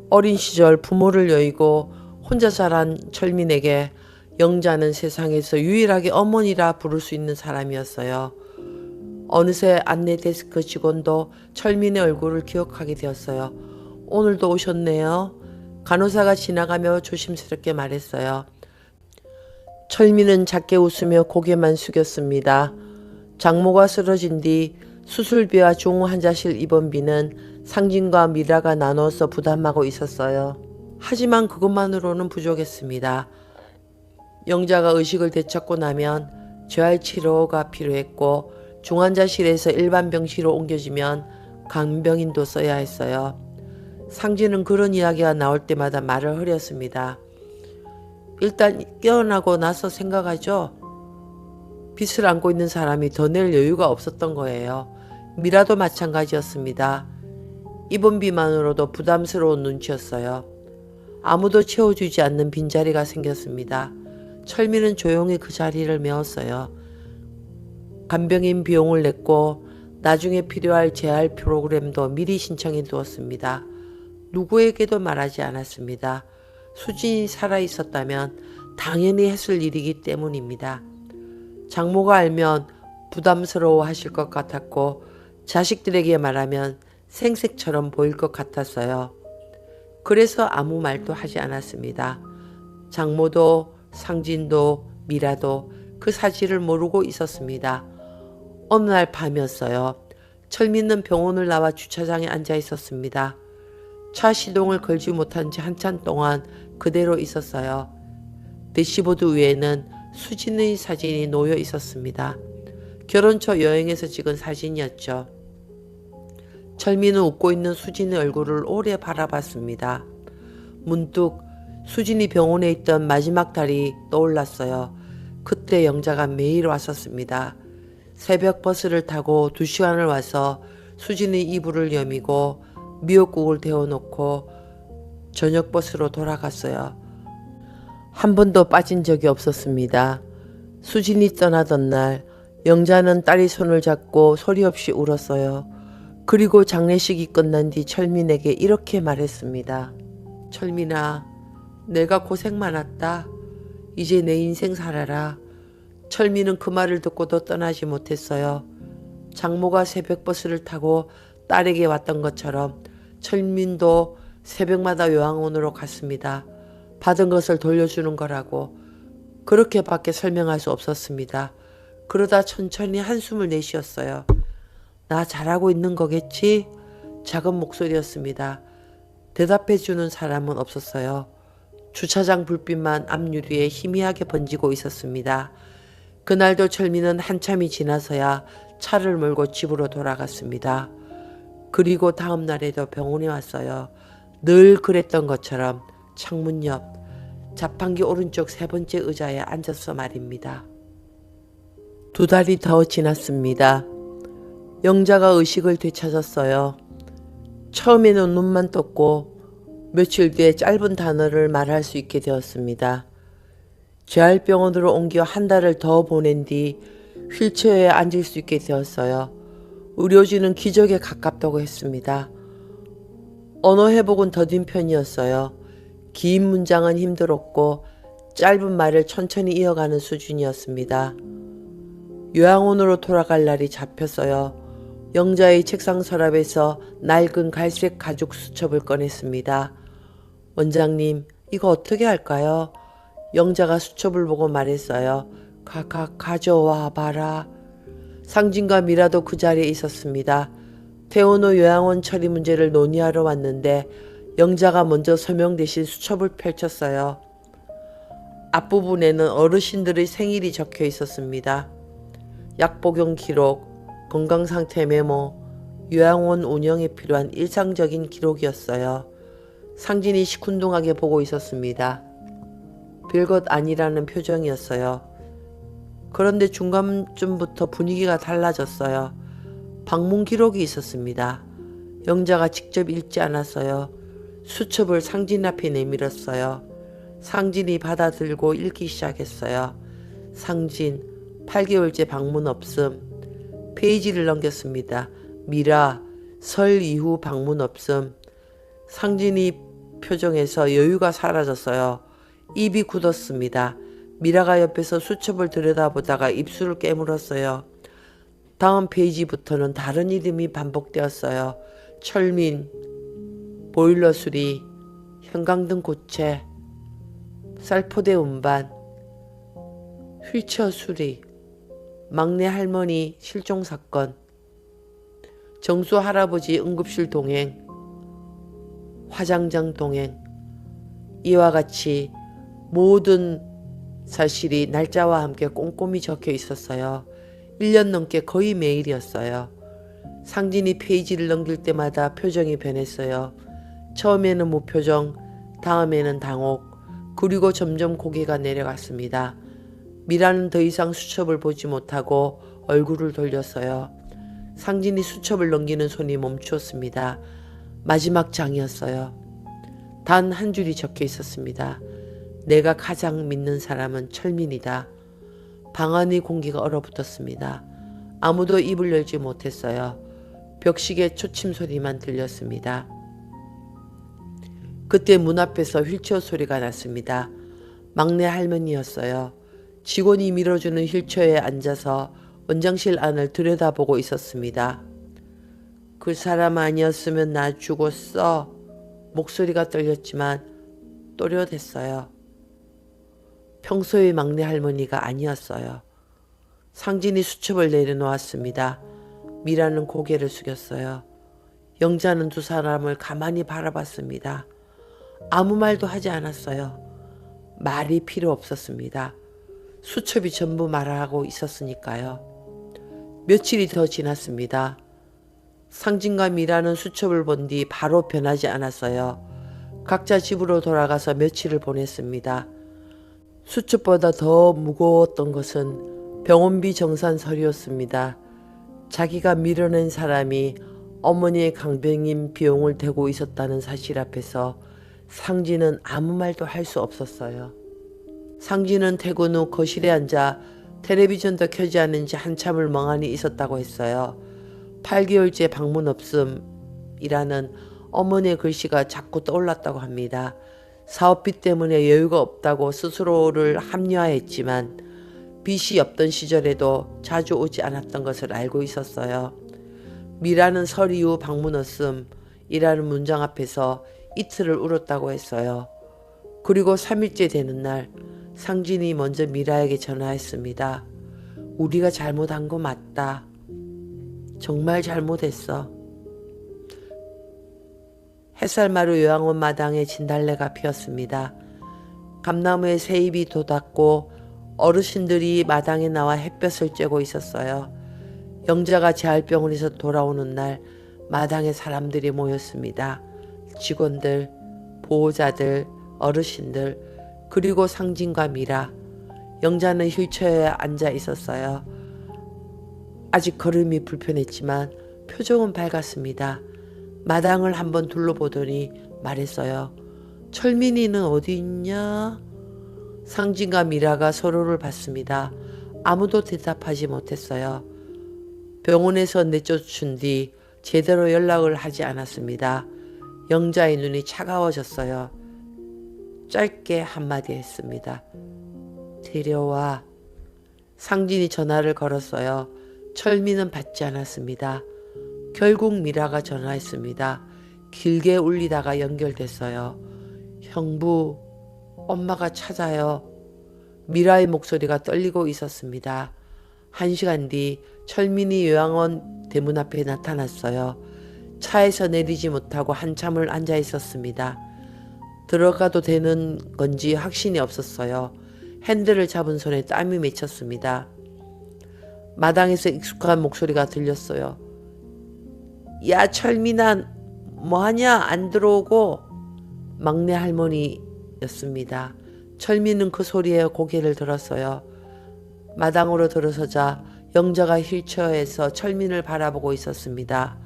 어린 시절 부모를 여의고 혼자 자란 철민에게 영자는 세상에서 유일하게 어머니라 부를 수 있는 사람이었어요. 어느새 안내 데스크 직원도 철민의 얼굴을 기억하게 되었어요. 오늘도 오셨네요. 간호사가 지나가며 조심스럽게 말했어요. 철민은 작게 웃으며 고개만 숙였습니다. 장모가 쓰러진 뒤 수술비와 중환자실 입원비는 상진과 미라가 나눠서 부담하고 있었어요. 하지만 그것만으로는 부족했습니다. 영자가 의식을 되찾고 나면 재활 치료가 필요했고 중환자실에서 일반 병실로 옮겨지면 간병인도 써야 했어요. 상진은 그런 이야기가 나올 때마다 말을 흐렸습니다. 일단 깨어나고 나서 생각하죠. 빚을 안고 있는 사람이 더 낼 여유가 없었던 거예요. 미라도 마찬가지였습니다. 입원비만으로도 부담스러운 눈치였어요. 아무도 채워주지 않는 빈자리가 생겼습니다. 철미는 조용히 그 자리를 메웠어요. 간병인 비용을 냈고 나중에 필요할 재활 프로그램도 미리 신청해 두었습니다. 누구에게도 말하지 않았습니다. 수진이 살아있었다면 당연히 했을 일이기 때문입니다. 장모가 알면 부담스러워 하실 것 같았고 자식들에게 말하면 생색처럼 보일 것 같았어요. 그래서 아무 말도 하지 않았습니다. 장모도 상진도 미라도 그 사실을 모르고 있었습니다. 어느 날 밤이었어요. 철민은 병원을 나와 주차장에 앉아 있었습니다. 차 시동을 걸지 못한 지 한참 동안 그대로 있었어요. 대시보드 위에는 수진의 사진이 놓여 있었습니다. 결혼 초 여행에서 찍은 사진이었죠. 철민은 웃고 있는 수진의 얼굴을 오래 바라봤습니다. 문득 수진이 병원에 있던 마지막 달이 떠올랐어요. 그때 영자가 매일 왔었습니다. 새벽 버스를 타고 2시간을 와서 수진의 이불을 여미고 미역국을 데워놓고 저녁 버스로 돌아갔어요. 한 번도 빠진 적이 없었습니다. 수진이 떠나던 날 영자는 딸이 손을 잡고 소리 없이 울었어요. 그리고 장례식이 끝난 뒤 철민에게 이렇게 말했습니다. 철민아, 내가 고생 많았다. 이제 내 인생 살아라. 철민은 그 말을 듣고도 떠나지 못했어요. 장모가 새벽버스를 타고 딸에게 왔던 것처럼 철민도 새벽마다 요양원으로 갔습니다. 받은 것을 돌려주는 거라고. 그렇게밖에 설명할 수 없었습니다. 그러다 천천히 한숨을 내쉬었어요. 나 잘하고 있는 거겠지? 작은 목소리였습니다. 대답해주는 사람은 없었어요. 주차장 불빛만 앞유리에 희미하게 번지고 있었습니다. 그날도 철민은 한참이 지나서야 차를 몰고 집으로 돌아갔습니다. 그리고 다음 날에도 병원에 왔어요. 늘 그랬던 것처럼 창문 옆 자판기 오른쪽 3번째 의자에 앉아서 말입니다. 2달이 더 지났습니다. 영자가 의식을 되찾았어요. 처음에는 눈만 떴고 며칠 뒤에 짧은 단어를 말할 수 있게 되었습니다. 재활병원으로 옮겨 1달을 더 보낸 뒤 휠체어에 앉을 수 있게 되었어요. 의료진은 기적에 가깝다고 했습니다. 언어 회복은 더딘 편이었어요. 긴 문장은 힘들었고 짧은 말을 천천히 이어가는 수준이었습니다. 요양원으로 돌아갈 날이 잡혔어요. 영자의 책상 서랍에서 낡은 갈색 가죽 수첩을 꺼냈습니다. 원장님, 이거 어떻게 할까요? 영자가 수첩을 보고 말했어요. 가져와 봐라. 상진과 미라도 그 자리에 있었습니다. 태원호 요양원 처리 문제를 논의하러 왔는데 영자가 먼저 서명 대신 수첩을 펼쳤어요. 앞부분에는 어르신들의 생일이 적혀 있었습니다. 약 복용 기록, 건강상태 메모, 요양원 운영에 필요한 일상적인 기록이었어요. 상진이 시큰둥하게 보고 있었습니다. 별것 아니라는 표정이었어요. 그런데 중간쯤부터 분위기가 달라졌어요. 방문 기록이 있었습니다. 영자가 직접 읽지 않았어요. 수첩을 상진 앞에 내밀었어요. 상진이 받아들고 읽기 시작했어요. 상진, 8개월째 방문 없음. 페이지를 넘겼습니다. 미라, 설 이후 방문 없음. 상진이 표정에서 여유가 사라졌어요. 입이 굳었습니다. 미라가 옆에서 수첩을 들여다보다가 입술을 깨물었어요. 다음 페이지부터는 다른 이름이 반복되었어요. 철민, 보일러 수리, 형광등 고체, 쌀포대 운반, 휠체어 수리, 막내 할머니 실종 사건, 정수 할아버지 응급실 동행, 화장장 동행. 이와 같이 모든 사실이 날짜와 함께 꼼꼼히 적혀 있었어요. 1년 넘게 거의 매일이었어요. 상진이 페이지를 넘길 때마다 표정이 변했어요. 처음에는 무표정, 다음에는 당혹, 그리고 점점 고개가 내려갔습니다. 미라는 더 이상 수첩을 보지 못하고 얼굴을 돌렸어요. 상진이 수첩을 넘기는 손이 멈추었습니다. 마지막 장이었어요. 단 한 줄이 적혀 있었습니다. 내가 가장 믿는 사람은 철민이다. 방 안의 공기가 얼어붙었습니다. 아무도 입을 열지 못했어요. 벽시계 초침 소리만 들렸습니다. 그때 문 앞에서 휠체어 소리가 났습니다. 막내 할머니였어요. 직원이 밀어주는 휠체어에 앉아서 원장실 안을 들여다보고 있었습니다. 그 사람 아니었으면 나 죽었어. 목소리가 떨렸지만 또렷했어요. 평소의 막내 할머니가 아니었어요. 상진이 수첩을 내려놓았습니다. 미라는 고개를 숙였어요. 영자는 두 사람을 가만히 바라봤습니다. 아무 말도 하지 않았어요. 말이 필요 없었습니다. 수첩이 전부 말하고 있었으니까요. 며칠이 더 지났습니다. 상진과 미라는 수첩을 본 뒤 바로 변하지 않았어요. 각자 집으로 돌아가서 며칠을 보냈습니다. 수첩보다 더 무거웠던 것은 병원비 정산 서류였습니다. 자기가 밀어낸 사람이 어머니의 강병인 비용을 대고 있었다는 사실 앞에서 상진은 아무 말도 할 수 없었어요. 상진은 퇴근 후 거실에 앉아 텔레비전도 켜지 않은 지 한참을 멍하니 있었다고 했어요. 8개월째 방문 없음이라는 어머니의 글씨가 자꾸 떠올랐다고 합니다. 사업비 때문에 여유가 없다고 스스로를 합리화했지만 빚이 없던 시절에도 자주 오지 않았던 것을 알고 있었어요. 미라는 설 이후 방문 없음이라는 문장 앞에서 이틀을 울었다고 했어요. 그리고 3일째 되는 날 상진이 먼저 미라에게 전화했습니다. 우리가 잘못한 거 맞다. 정말 잘못했어. 햇살마루 요양원 마당에 진달래가 피었습니다. 감나무에 새잎이 돋았고 어르신들이 마당에 나와 햇볕을 쬐고 있었어요. 영자가 재활병원에서 돌아오는 날 마당에 사람들이 모였습니다. 직원들, 보호자들, 어르신들, 그리고 상진과 미라. 영자는 휠체어에 앉아 있었어요. 아직 걸음이 불편했지만 표정은 밝았습니다. 마당을 한번 둘러보더니 말했어요. 철민이는 어디 있냐? 상진과 미라가 서로를 봤습니다. 아무도 대답하지 못했어요. 병원에서 내쫓은 뒤 제대로 연락을 하지 않았습니다. 영자의 눈이 차가워졌어요. 짧게 한마디 했습니다. 데려와. 상진이 전화를 걸었어요. 철민은 받지 않았습니다. 결국 미라가 전화했습니다. 길게 울리다가 연결됐어요. 형부, 엄마가 찾아요. 미라의 목소리가 떨리고 있었습니다. 1시간 뒤 철민이 요양원 대문 앞에 나타났어요. 차에서 내리지 못하고 한참을 앉아 있었습니다. 들어가도 되는 건지 확신이 없었어요. 핸들을 잡은 손에 땀이 맺혔습니다. 마당에서 익숙한 목소리가 들렸어요. 야 철민아 뭐하냐 안 들어오고. 막내 할머니였습니다. 철민은 그 소리에 고개를 들었어요. 마당으로 들어서자 영자가 휠체어에서 철민을 바라보고 있었습니다.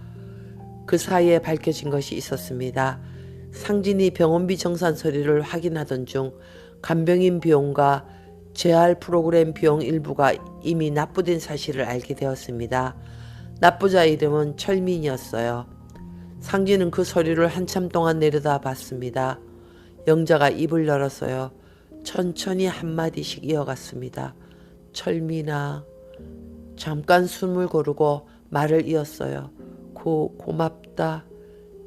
그 사이에 밝혀진 것이 있었습니다. 상진이 병원비 정산 서류를 확인하던 중 간병인 비용과 재활 프로그램 비용 일부가 이미 납부된 사실을 알게 되었습니다. 납부자 이름은 철민이었어요. 상진은 그 서류를 한참 동안 내려다봤습니다. 영자가 입을 열었어요. 천천히 한마디씩 이어갔습니다. 철민아. 잠깐 숨을 고르고 말을 이었어요. 고맙다.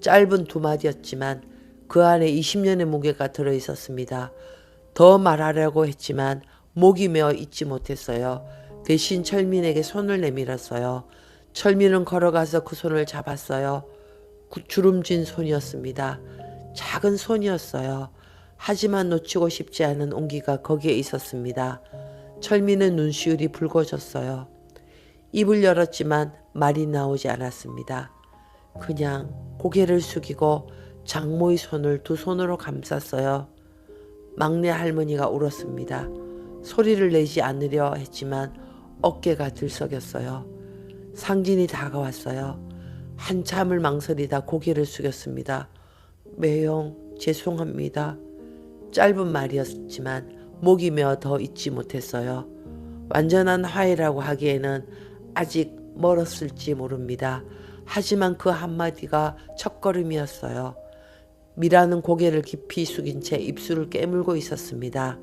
짧은 두 마디였지만 그 안에 20년의 무게가 들어있었습니다. 더 말하려고 했지만 목이 메어 있지 못했어요. 대신 철민에게 손을 내밀었어요. 철민은 걸어가서 그 손을 잡았어요. 주름진 손이었습니다. 작은 손이었어요. 하지만 놓치고 싶지 않은 온기가 거기에 있었습니다. 철민은 눈시울이 붉어졌어요. 입을 열었지만 말이 나오지 않았습니다. 그냥 고개를 숙이고 장모의 손을 두 손으로 감쌌어요. 막내 할머니가 울었습니다. 소리를 내지 않으려 했지만 어깨가 들썩였어요. 상진이 다가왔어요. 한참을 망설이다 고개를 숙였습니다. 매형 죄송합니다. 짧은 말이었지만 목이 메어 더 잊지 못했어요. 완전한 화해라고 하기에는 아직 멀었을지 모릅니다. 하지만 그 한마디가 첫걸음이었어요. 미라는 고개를 깊이 숙인 채 입술을 깨물고 있었습니다.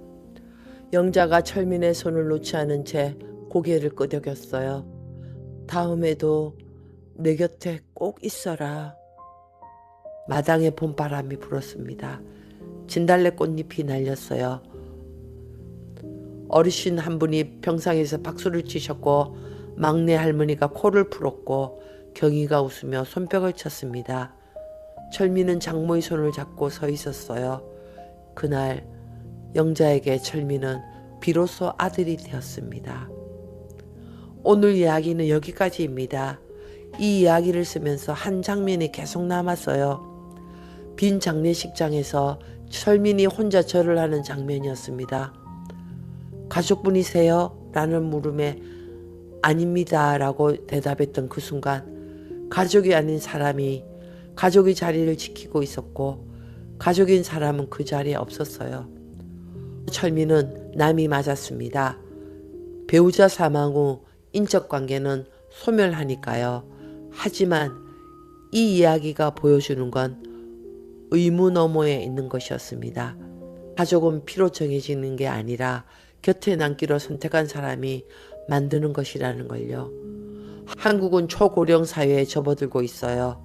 영자가 철민의 손을 놓지 않은 채 고개를 끄덕였어요. 다음에도 내 곁에 꼭 있어라. 마당에 봄바람이 불었습니다. 진달래 꽃잎이 날렸어요. 어르신 한 분이 병상에서 박수를 치셨고 막내 할머니가 코를 풀었고 경희가 웃으며 손뼉을 쳤습니다. 철민은 장모의 손을 잡고 서 있었어요. 그날 영자에게 철민은 비로소 아들이 되었습니다. 오늘 이야기는 여기까지입니다. 이 이야기를 쓰면서 한 장면이 계속 남았어요. 빈 장례식장에서 철민이 혼자 절을 하는 장면이었습니다. 가족분이세요? 라는 물음에 아닙니다 라고 대답했던 그 순간 가족이 아닌 사람이 가족의 자리를 지키고 있었고 가족인 사람은 그 자리에 없었어요. 철민은 남이 맞았습니다. 배우자 사망 후 인적관계는 소멸하니까요. 하지만 이 이야기가 보여주는 건 의무 너머에 있는 것이었습니다. 가족은 피로 정해지는 게 아니라 곁에 남기로 선택한 사람이 만드는 것이라는 걸요. 한국은 초고령 사회에 접어들고 있어요.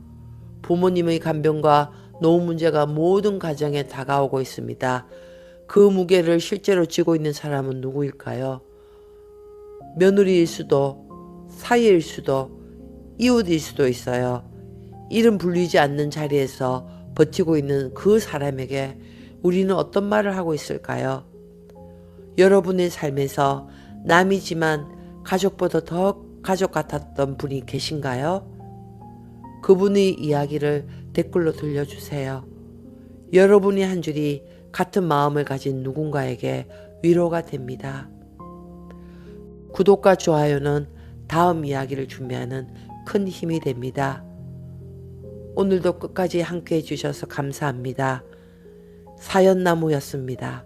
부모님의 간병과 노후 문제가 모든 가정에 다가오고 있습니다. 그 무게를 실제로 쥐고 있는 사람은 누구일까요? 며느리일 수도, 사위일 수도, 이웃일 수도 있어요. 이름 불리지 않는 자리에서 버티고 있는 그 사람에게 우리는 어떤 말을 하고 있을까요? 여러분의 삶에서 남이지만 가족보다 더 가족 같았던 분이 계신가요? 그분의 이야기를 댓글로 들려주세요. 여러분이 한 줄이 같은 마음을 가진 누군가에게 위로가 됩니다. 구독과 좋아요는 다음 이야기를 준비하는 큰 힘이 됩니다. 오늘도 끝까지 함께 해주셔서 감사합니다. 사연나무였습니다.